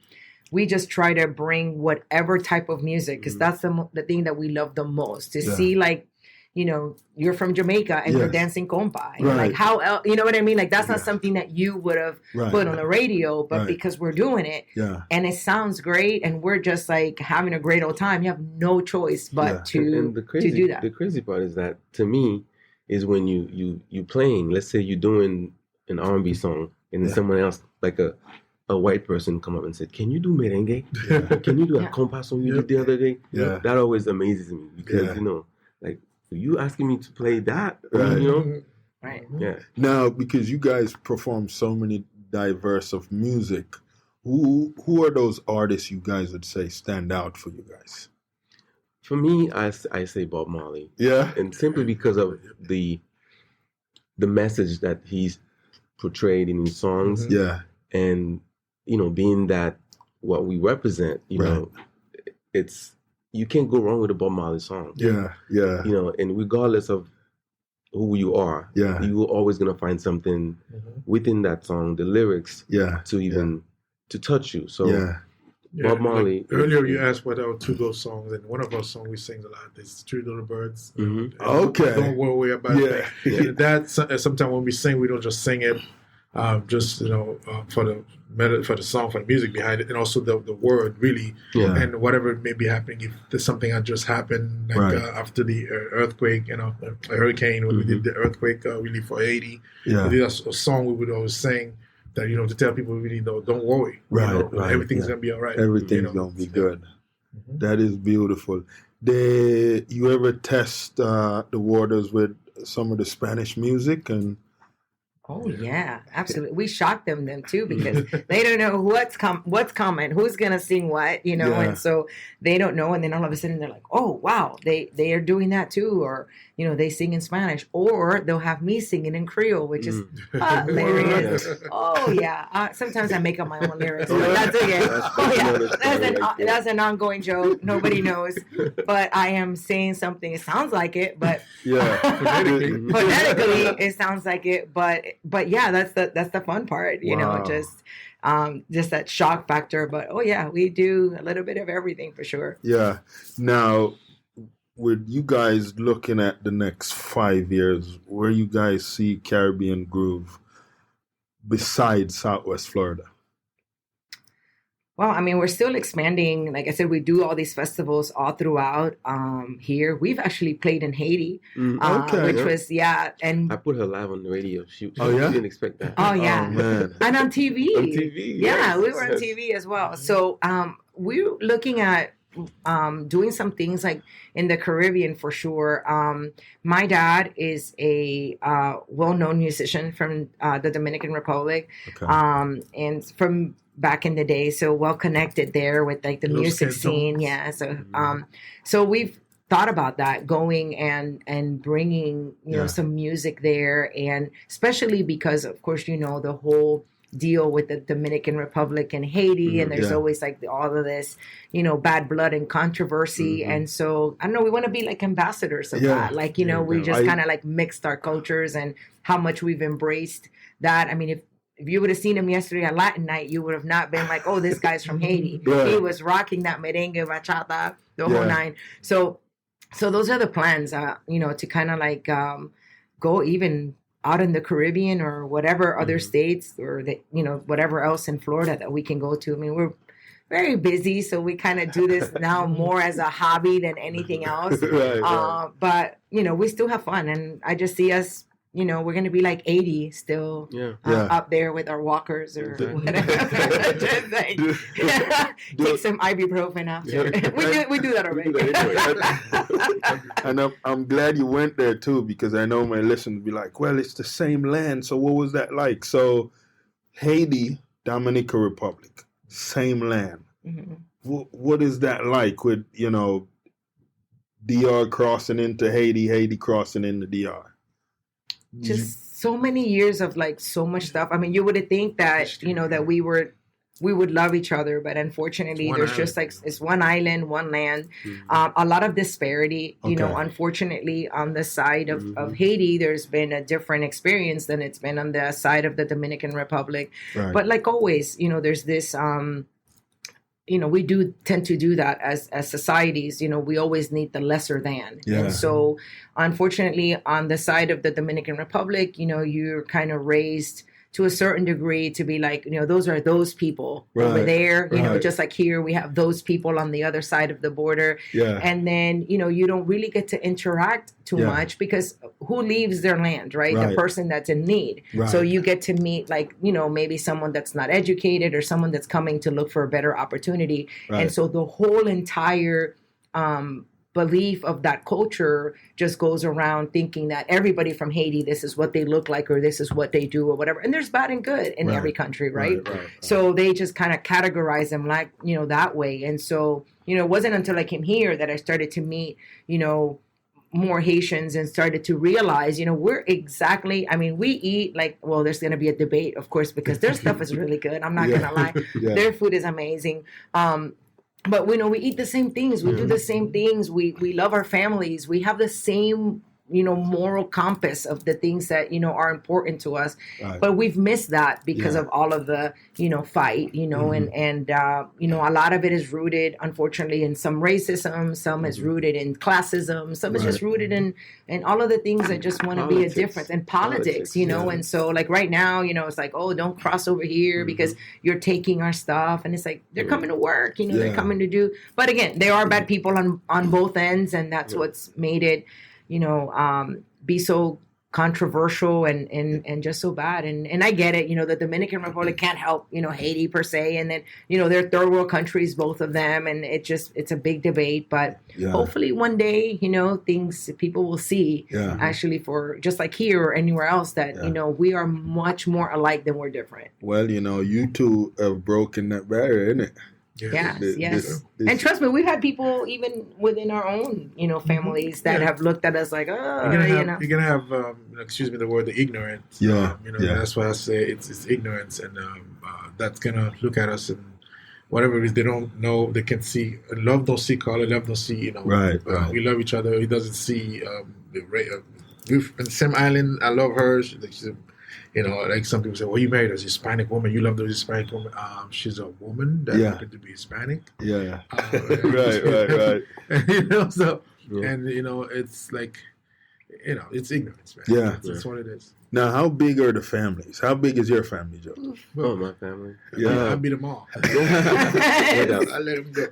we just try to bring whatever type of music, because that's the thing that we love the most, to see like, you're from Jamaica and you're dancing compa. And like, how else, you know what I mean? Like, that's not something that you would have put on the radio, but because we're doing it and it sounds great and we're just like having a great old time, you have no choice but to do that. The crazy part is that, to me, is when you playing, let's say you're doing an R&B song and then someone else, like a white person, come up and said, can you do merengue? Can you do a compa song you did the other day? That always amazes me, because, like, you asking me to play that, Right. Yeah. Now, because you guys perform so many diverse of music, who are those artists you guys would say stand out for you guys? For me, I say Bob Marley. Yeah. And simply because of the message that he's portrayed in his songs. Yeah. And, being that what we represent, it's, you can't go wrong with a Bob Marley song. Yeah. And regardless of who you are, you're always going to find something within that song, the lyrics, to touch you. So Bob Marley. Like earlier you asked what our to-go songs, and one of our songs we sing a lot is Three Little Birds. Okay. Don't worry about it. And that's sometimes when we sing, we don't just sing it for the song, for the music behind it, and also the word really, and whatever may be happening. If there's something that just happened, like after the earthquake, a hurricane, when we did the earthquake relief for Haiti, we did a song we would always sing that, to tell people really, don't worry, everything's gonna be all right. Everything's gonna be good. That is beautiful. You ever test the waters with some of the Spanish music? And oh yeah, absolutely. We shock them too, because they don't know what's coming, who's gonna sing what, and so they don't know, and then all of a sudden they're like, oh wow, they are doing that too, or they sing in Spanish, or they'll have me singing in Creole, which is hilarious. Oh yeah, sometimes I make up my own lyrics, but that's okay. That's an ongoing joke. Nobody knows, but I am saying something. It sounds like it, but phonetically it sounds like it, but yeah, that's the fun part, just that shock factor. But oh yeah, we do a little bit of everything for sure. Yeah. Now, with you guys looking at the next 5 years, where you guys see Caribbean Groove besides Southwest Florida? Well, I mean, we're still expanding. Like I said, we do all these festivals all throughout here. We've actually played in Haiti, which was, and I put her live on the radio. She didn't expect that. Oh, yeah. Oh, man. And on TV. On TV, yeah, we were on TV as well. So we're looking at doing some things like in the Caribbean for sure. My dad is a well-known musician from the Dominican Republic, and from back in the day, so well connected there with like the music scene. Yeah, so we've thought about that, going and bringing some music there, and especially because of course the whole deal with the Dominican Republic and Haiti, and there's always like all of this bad blood and controversy, and so I don't know, we want to be like ambassadors of that, like we just kind of like mixed our cultures and how much we've embraced that. I mean, if you would have seen him yesterday at Latin night, you would have not been like, oh, this guy's from Haiti. He was rocking that merengue, bachata, the whole nine. So those are the plans, to kind of like go even out in the Caribbean or whatever other states, or whatever else in Florida that we can go to. I mean, we're very busy, so we kind of do this now more as a hobby than anything else. But we still have fun, and I just see us. We're going to be like 80 still up there with our walkers or whatever. Just like, take some ibuprofen after. We do that already. And I'm glad you went there too, because I know my listeners be like, well, it's the same land, so what was that like? So Haiti, Dominican Republic, same land. What is that like with, DR crossing into Haiti, Haiti crossing into DR? Just so many years of like so much stuff. I mean, you would think that, you know, that we would love each other, but unfortunately there's just like, it's one island, one land, a lot of disparity, you know, unfortunately on the side of Haiti, there's been a different experience than it's been on the side of the Dominican Republic. Right. But like always, you know, there's this, you know, we do tend to do that as societies. You know, we always need the lesser than. Yeah. And so, unfortunately, on the side of the Dominican Republic, you know, you're kind of raised to a certain degree to be like, you know, those are those people over there, you know, just like here we have those people on the other side of the border. Yeah. And then, you know, you don't really get to interact too much because who leaves their land, right? The person that's in need. Right. So you get to meet like, you know, maybe someone that's not educated or someone that's coming to look for a better opportunity. Right. And so the whole entire belief of that culture just goes around thinking that everybody from Haiti, this is what they look like or this is what they do or whatever. And there's bad and good in every country, right? So they just kind of categorize them like, you know, that way. And so, you know, it wasn't until I came here that I started to meet, you know, more Haitians and started to realize, you know, we're exactly, I mean, we eat like, well, there's going to be a debate, of course, because their stuff is really good. I'm not going to lie. Their food is amazing. But we know we eat the same things. We do the same things. We love our families. We have the same, you know, moral compass of the things that, you know, are important to us. Right. But we've missed that because of all of the, you know, fight, you know, and you know, a lot of it is rooted, unfortunately, in some racism. Some is rooted in classism. Some is just rooted in all of the things that just want to be a difference in politics, you know. And so like right now, you know, it's like, oh, don't cross over here because you're taking our stuff. And it's like, they're coming to work, you know, they're coming to do. But again, there are bad people on both ends. And that's what's made it, you know, be so controversial and just so bad. And I get it, you know, the Dominican Republic can't help, you know, Haiti per se. And then, you know, they're third world countries, both of them. And it's a big debate. But hopefully one day, you know, people will see actually for just like here or anywhere else that, you know, we are much more alike than we're different. Well, you know, you two have broken that barrier, isn't it? Yes. This, and trust me, we've had people even within our own, you know, families that have looked at us like, oh, you're gonna have, excuse me, the word, the ignorance. You know, that's why I say it's ignorance, and that's gonna look at us and whatever it is they don't know, they can see. Love don't see color, love don't see, you know. We love each other. He doesn't see we're in the same island. I love her. She's a, you know, like some people say, well, you married a Hispanic woman. You love the Hispanic woman. She's a woman that happened to be Hispanic. Right. You know, so, and, you know, it's like, you know, it's ignorance, man. Yeah. That's what it is. Now, how big are the families? How big is your family, Joe? Oh, my family. I beat them all. I let them go.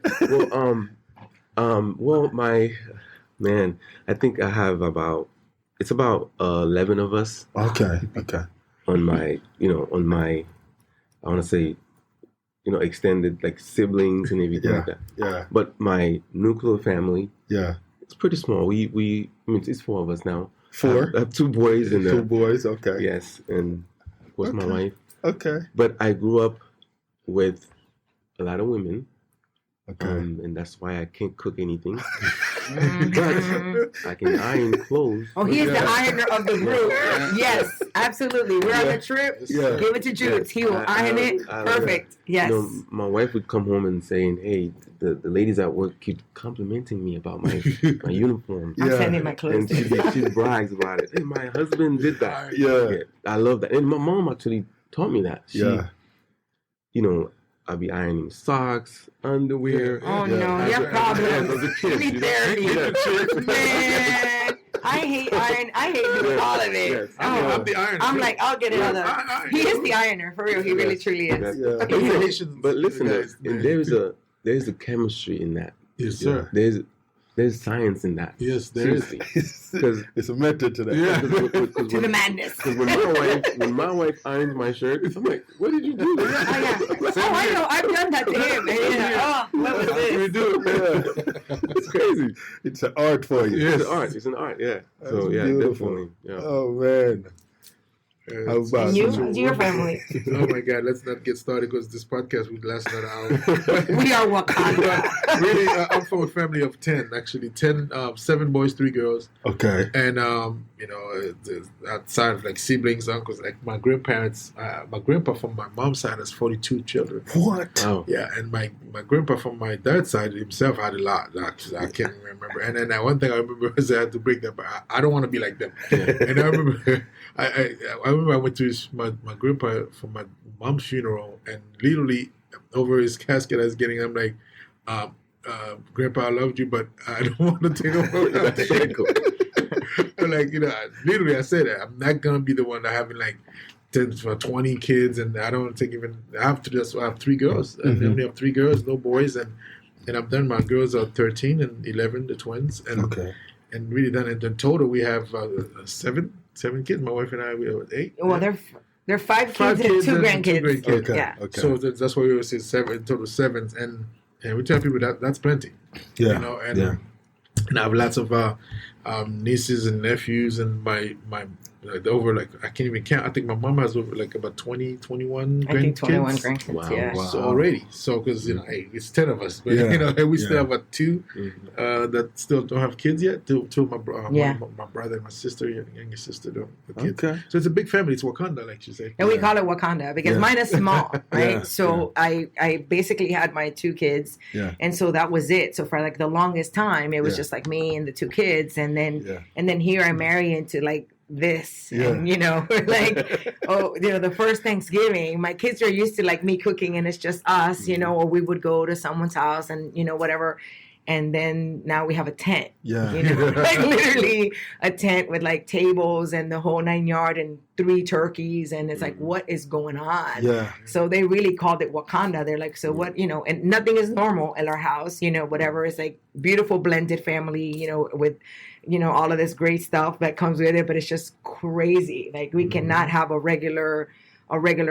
Well, my, man, I think I have about 11 of us. Okay. On my, I want to say, you know, extended like siblings and everything like that. Yeah. But my nuclear family, it's pretty small. I mean, it's 4 of us now. 4? I have 2 boys and 2 boys. Okay. Yes, and of course my wife. Okay. But I grew up with a lot of women. Okay. And that's why I can't cook anything. But I can iron clothes. Oh, he is the ironer of the group. Yes, absolutely. We're on a trip. Give it to Judes. He will iron it. Perfect. Yes. You know, my wife would come home and saying, hey, the ladies at work keep complimenting me about my uniform. I'm sending my clothes. And she brags about it. Hey, my husband did that. Yeah. I love that. And my mom actually taught me that. She, you know, I'll be ironing socks, underwear. Oh no, you have problems. You need therapy. Man, I hate doing all of it. Yes. I'm the ironer. I'm like, I'll get it other. He is the ironer, for real. He really truly is. But listen, and there's a chemistry in that. Yes, sir. There's science in that. Yes, there is. Because it's a method to that. Yeah. To the madness. Because when my wife irons my shirt, I'm like, what did you do? I know. I've done that to him. Oh, what was this? It's crazy. It's an art for you. Yes. It's an art. Yeah. So, yeah, beautiful. definitely. Yeah. Oh, man. How about And you, you? your family. Oh my God, let's not get started because this podcast would last another hour. We are Wakanda. Really, I'm from a family of 10, actually. 7 boys, 3 girls. Okay. And, outside of like siblings, uncles, like my grandparents, my grandpa from my mom's side has 42 children. What? Oh. Yeah, and my grandpa from my dad's side himself had a lot. I can't remember. And then one thing I remember is I had to break that, but I don't want to be like them. And I remember, I remember I went to my grandpa for my mom's funeral, and literally over his casket, I was getting, I'm like, Grandpa, I loved you, but I don't want to take over. Like, literally, I said that I'm not gonna be the one that having like 10 or 20 kids, and I don't think even I have to. I have 3 girls. I only have 3 girls, no boys, and I'm done. My girls are 13 and 11, the twins, and really done. And in total, we have 7 kids. My wife and I, we have 8. Well, they're 5 kids and 2 grandkids. Okay. Yeah. Okay. So that's why we always say 7 in total, 7, and we tell people that's plenty. Yeah. And I have lots of nieces and nephews, and my over like I can't even count. I think my mom has over like about 20, 21 I think 21 grandkids. grandkids. Wow. Yeah. Wow. So already, because hey, it's 10 of us, but Yeah. we still Yeah. have 2 that still don't have kids yet. 2 of my brother and my sister, younger sister, don't have kids. Okay. So it's a big family. It's Wakanda, like you say. And we call it Wakanda because mine is small, right? Yeah, So I basically had my 2 kids, Yeah. and so that was it. So for like the longest time, it was Yeah. just like me and the 2 kids, and then Yeah. here I marry into like this, Yeah. and like the first Thanksgiving, my kids are used to like me cooking, and it's just us, or we would go to someone's house and whatever. And then now we have a tent, Yeah. like literally a tent with like tables and the whole 9 yard and 3 turkeys. And it's like, what is going on? Yeah. So they really called it Wakanda. They're like, so what, and nothing is normal in our house, whatever. It's like beautiful blended family, with, all of this great stuff that comes with it. But it's just crazy. Like we cannot have a regular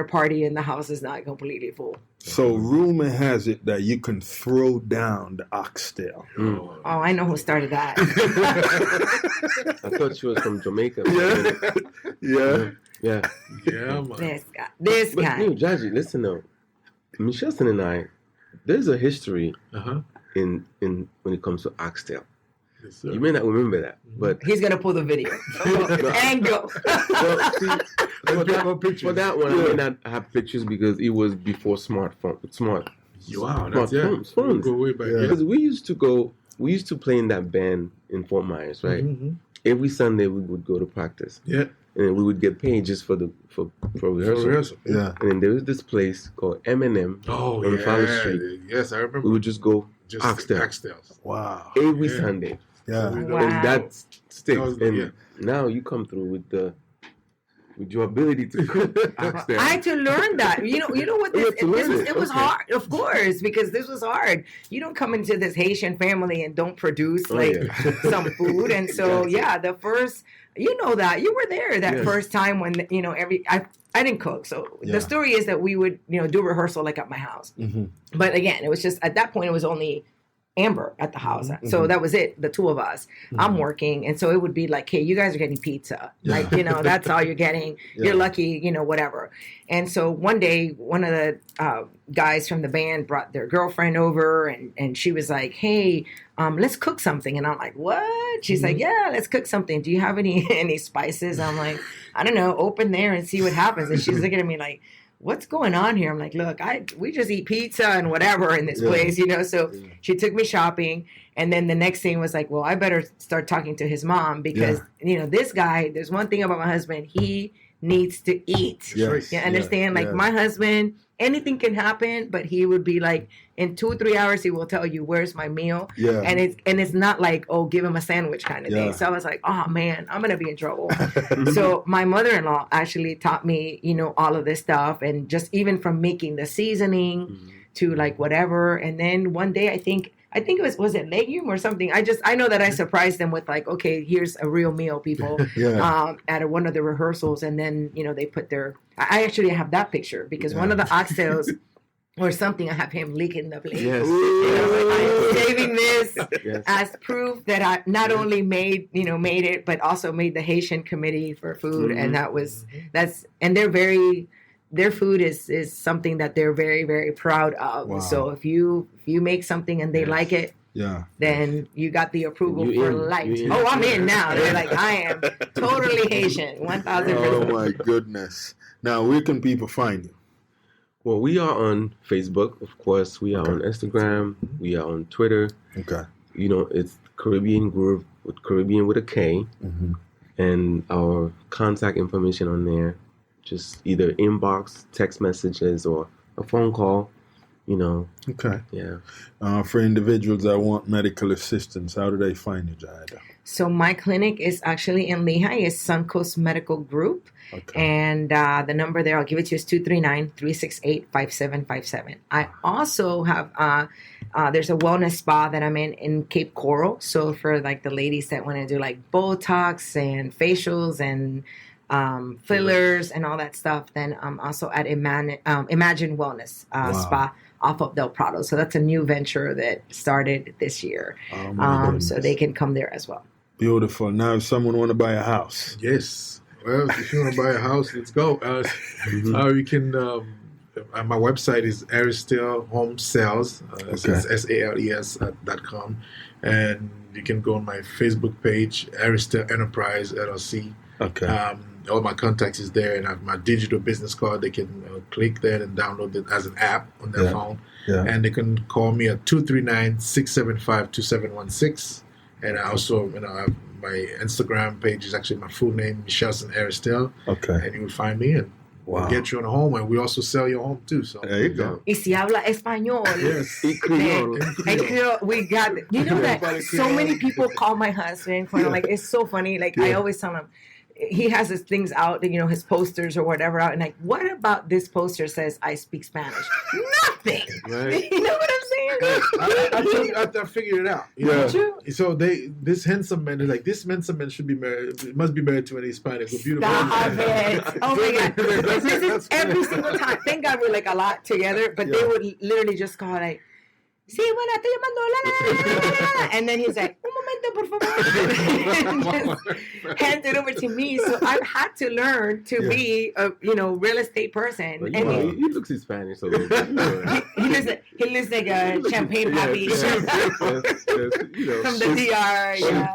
party and the house is not completely full. So rumor has it that you can throw down the oxtail. Oh, I know who started that. I thought she was from Jamaica. Yeah. Yeah. Yeah, man. This But guy. Jaji, listen though. Michelson and I, there's a history in when it comes to oxtail. Yes, sir. You may not remember that, but He's going to pull the video and go. well, see, for that one, I Yeah. may not have pictures because it was before smartphone. Wow, that's Phones. Go way back. Yeah. Because we used to play in that band in Fort Myers, right? Mhm. Every Sunday we would go to practice, Yeah. and we would get paid just for rehearsal. Rehearsal. Yeah. And then there was this place called M&M Oh, on yeah. Fowler Street. Yes, I remember. We would just go Just oxtail oxtails. Wow. every Yeah. Sunday, Yeah. We Wow. and that sticks. That was- and yeah. now you come through with your ability to cook oxtail. I had to learn that. You know what? You had to learn It was okay. hard, of course, because this was hard. You don't come into this Haitian family and don't produce Oh, like yeah. some food. And so, the first, that you were there that Yes. first time when, I didn't cook. So Yeah. the story is that we would, do rehearsal like at my house. Mm-hmm. But again, it was just, at that point, it was only Amber at the house. So that was it, the 2 of us. I'm working. And so it would be like, hey, you guys are getting pizza. Yeah. Like, that's all you're getting. Yeah. You're lucky, whatever. And so one day, one of the guys from the band brought their girlfriend over and she was like, hey, let's cook something. And I'm like, what? She's like, yeah, let's cook something. Do you have any spices? I'm like, I don't know, open there and see what happens. And she's looking at me like, what's going on here? I'm like, look, we just eat pizza and whatever in this place, So she took me shopping. And then the next thing was like, well, I better start talking to his mom because, this guy, there's one thing about my husband. He needs to eat. Yes. You understand? Yeah. Like my husband, anything can happen, but he would be like, in 2 or 3 hours, he will tell you, where's my meal? Yeah. And it's not like, oh, give him a sandwich kind of Yeah. thing. So I was like, oh man, I'm going to be in trouble. So my mother-in-law actually taught me, all of this stuff. And just even from making the seasoning to like whatever. And then one day, I think it was it legume or something? I know that I surprised them with like, okay, here's a real meal, people, Yeah. at one of the rehearsals. And then, they put I actually have that picture because one of the oxtails, or something. I have him licking the plate. Yes. I'm saving this Yes. as proof that I not only made it, but also made the Haitian committee for food. And and their food is something that they're very, very proud of. Wow. So if you make something and they like it, then you got the approval for life. Oh, I'm in now. They're like, I am totally Haitian, 1,000%. Oh my goodness. Now, where can people find you? Well, we are on Facebook, of course. We are on Instagram. We are on Twitter. Okay. It's Caribbean Groove, with Caribbean with a K. Mm-hmm. And our contact information on there, just either inbox, text messages, or a phone call. Okay. Yeah. For individuals that want medical assistance, how do they find you, Yajaida? So my clinic is actually in Lehigh. It's Suncoast Medical Group. Okay. And the number there, I'll give it to you, is 239-368-5757. I also have, there's a wellness spa that I'm in Cape Coral. So for like the ladies that want to do like Botox and facials and fillers and all that stuff, then I'm also at Imagine Wellness Spa off of Del Prado. So that's a new venture that started this year. So they can come there as well. Beautiful. Now, if someone want to buy a house. Yes. Well, if you want to buy a house, let's go. You can. My website is Aristhyl Home Sales. It's SALES.com, and you can go on my Facebook page, Aristhyl Enterprise LLC. Okay. All my contacts is there, and I have my digital business card. They can click that and download it as an app on their phone. Yeah. And they can call me at 239-675-2716. And I also, my Instagram page is actually my full name, Michelson Aristhyl. Okay. And you will find me and we'll get you on a home. And we also sell your home too. So there you go. Y si habla español. Yes. We got it. You know that so many people call my husband. Like, it's so funny. Like, I always tell him, he has his things out, his posters or whatever out. And like, what about this poster says I speak Spanish? Nothing. Right. You know what I'm saying? I figured it out. So this handsome man is like, this handsome man should be married. Must be married to an Hispanic. Beautiful. Stop it. Oh my God. This is every single time. Thank God we're like a lot together, but they would literally just call like, sí, bueno, estoy llamando, and then he's like, un momento, por favor. And just hand it over to me. So I've had to learn to be a, real estate person. Well, and he looks Hispanic, so he looks like a champagne papi from the DR. Yeah.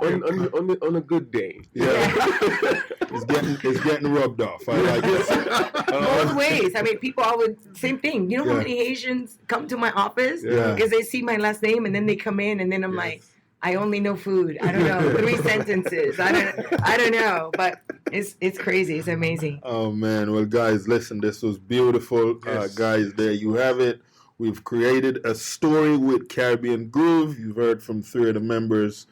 On a good day. It's getting rubbed off. I like it. Both ways. I mean, people always, same thing. You know how many Asians come to my office? Because they see my last name and then they come in and then I'm like, I only know food. I don't know. 3 sentences. I don't know. But it's crazy. It's amazing. Oh man. Well, guys, listen, this was beautiful. Yes. Guys, there you have it. We've created a story with Caribbean Groove. You've heard from 3 of the members,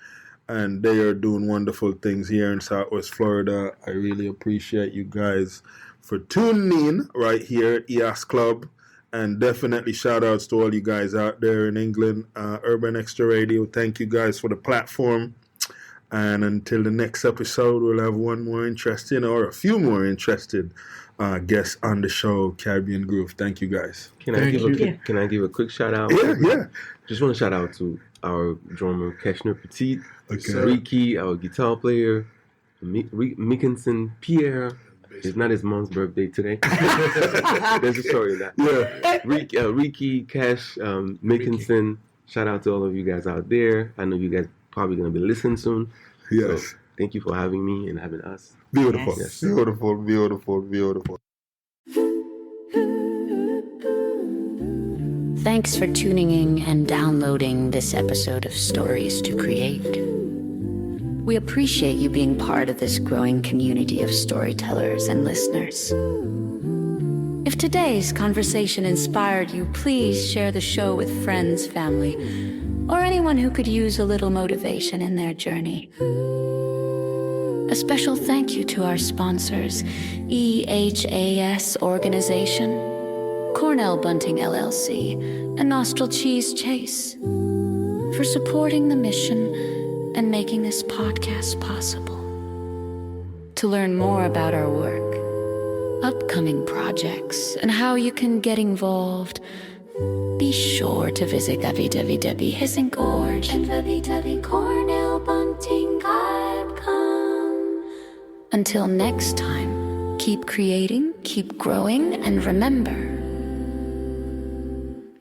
and they are doing wonderful things here in Southwest Florida. I really appreciate you guys for tuning in right here at EAS Club. And definitely shout outs to all you guys out there in England, Urban Extra Radio. Thank you guys for the platform. And until the next episode, we'll have one more interesting or a few more interested guests on the show, Caribbean Groove. Thank you guys. Can I give a quick shout out? Yeah. Just want to shout out to our drummer, Keshner Petit, Ricky, our guitar player, Michelson Pierre. It's not his mom's birthday today. There's a story in that. Yeah. Ricky, Cash, Mickelson. Shout out to all of you guys out there. I know you guys probably going to be listening soon. Yes. So thank you for having me and having us. Beautiful. Yes. Beautiful, beautiful, beautiful. Thanks for tuning in and downloading this episode of Stories to Create. We appreciate you being part of this growing community of storytellers and listeners. If today's conversation inspired you, please share the show with friends, family, or anyone who could use a little motivation in their journey. A special thank you to our sponsors, EHAS Organization, Cornell Bunting LLC, and Nostril Cheese Chase for supporting the mission and making this podcast possible. To learn more about our work, upcoming projects, and how you can get involved, be sure to visit www.hissing Gorge and www.cornellbunting.com. Until next time, keep creating, keep growing, and remember,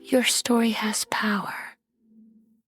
your story has power.